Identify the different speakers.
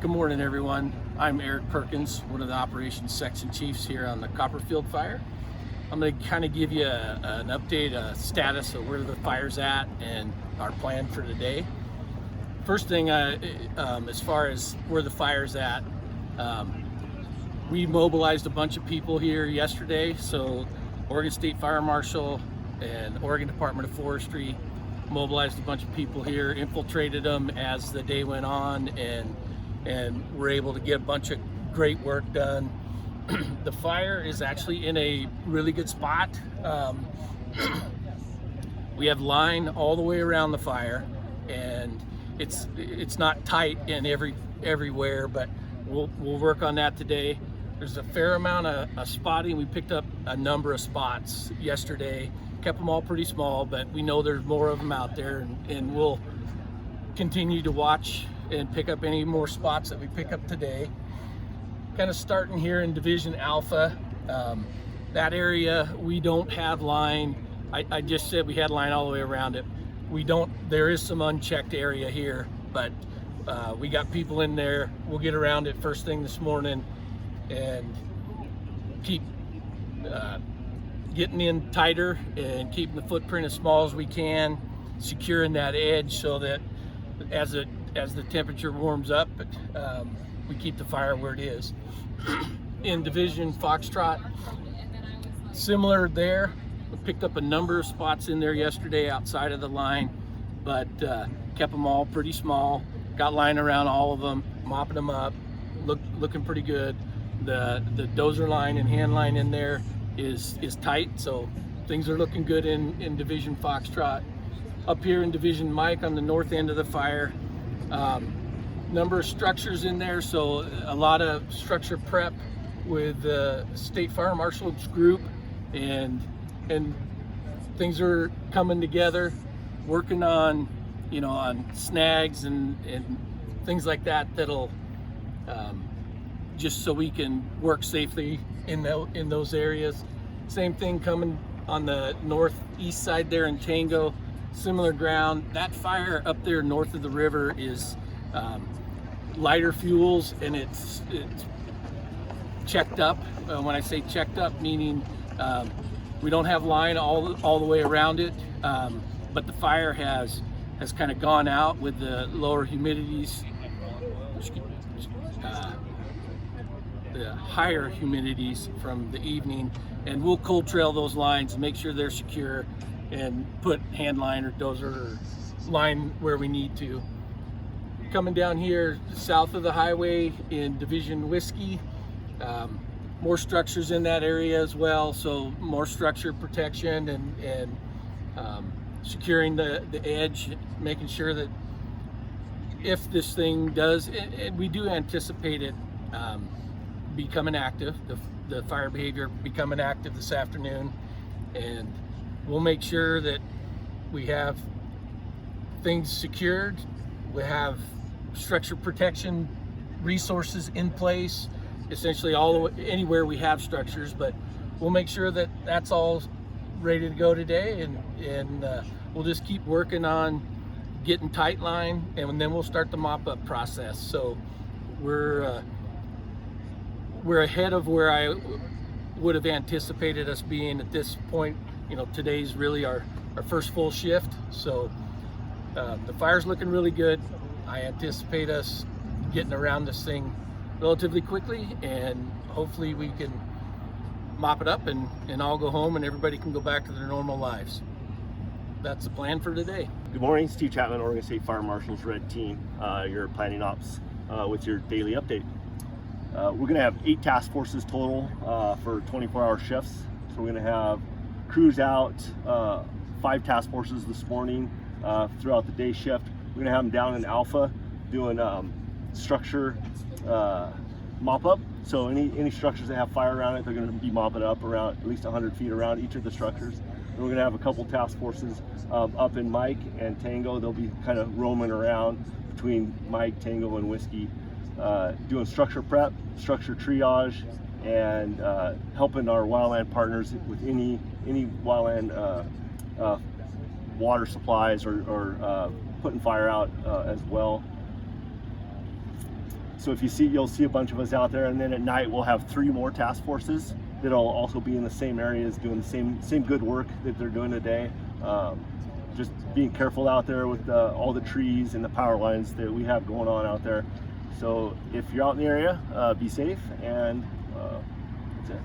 Speaker 1: Good morning, everyone. I'm Eric Perkins, one of the operations section chiefs here on the Copperfield fire. I'm going to kind of give you an update, a status of where the fire's at and our plan for today. First thing, as far as where the fire's at, we mobilized a bunch of people here yesterday. So Oregon State Fire Marshal and Oregon Department of Forestry mobilized a bunch of people here, infiltrated them as the day went on, and we're able to get a bunch of great work done. The fire is actually in a really good spot. We have line all the way around the fire, and it's not tight in everywhere, but we'll work on that today. There's a fair amount of spotting. We picked up a number of spots yesterday, kept them all pretty small, but we know there's more of them out there, and we'll continue to watch and pick up any more spots that we pick up today. Kind of starting here in Division Alpha, that area we don't have line. I just said we had line all the way around it. There is some unchecked area here, but we got people in there. We'll get around it first thing this morning and keep getting in tighter and keeping the footprint as small as we can, securing that edge so that as the temperature warms up, we keep the fire where it is. In Division Foxtrot, similar there. We picked up a number of spots in there yesterday outside of the line, but kept them all pretty small. Got line around all of them, mopping them up, looking pretty good. The dozer line and hand line in there is tight, so things are looking good in Division Foxtrot. Up here in Division Mike on the north end of the fire, number of structures in there, so a lot of structure prep with the State Fire Marshal's group, and things are coming together, working on on snags and things like that'll just so we can work safely in those areas. Same thing coming on the northeast side there in Tango. Similar ground. That fire up there north of the river is lighter fuels, and it's checked up. When I say checked up, meaning we don't have line all the way around it, but the fire has kind of gone out with the lower humidities, the higher humidities from the evening, and we'll cold trail those lines and make sure they're secure and put hand line or dozer or line where we need to. Coming down here south of the highway in Division Whiskey, more structures in that area as well, so more structure protection and securing the edge, making sure that if this thing does, and we do anticipate it becoming active, the fire behavior becoming active this afternoon, and we'll make sure that we have things secured, we have structure protection resources in place, essentially anywhere we have structures, but we'll make sure that that's all ready to go today, and we'll just keep working on getting tight line, and then we'll start the mop-up process. So we're ahead of where I would have anticipated us being at this point. Today's really our first full shift, so the fire's looking really good. I anticipate us getting around this thing relatively quickly, and hopefully we can mop it up and all go home and everybody can go back to their normal lives. That's the plan for today.
Speaker 2: Good morning, Steve Chapman, Oregon State Fire Marshal's Red Team, your planning ops with your daily update. We're going to have 8 task forces total for 24-hour shifts. So we're going to have crews out, 5 task forces this morning throughout the day shift. We're going to have them down in Alpha doing structure mop up. So any structures that have fire around it, they're going to be mopping up around at least 100 feet around each of the structures. And we're going to have a couple task forces up in Mike and Tango. They'll be kind of roaming around between Mike, Tango, and Whiskey, doing structure prep, structure triage, and helping our wildland partners with any wildland water supplies or putting fire out as well. So if you see, you'll see a bunch of us out there, and then at night we'll have 3 more task forces that'll also be in the same areas doing the same good work that they're doing today. Just being careful out there with all the trees and the power lines that we have going on out there. So if you're out in the area, be safe, and that's it.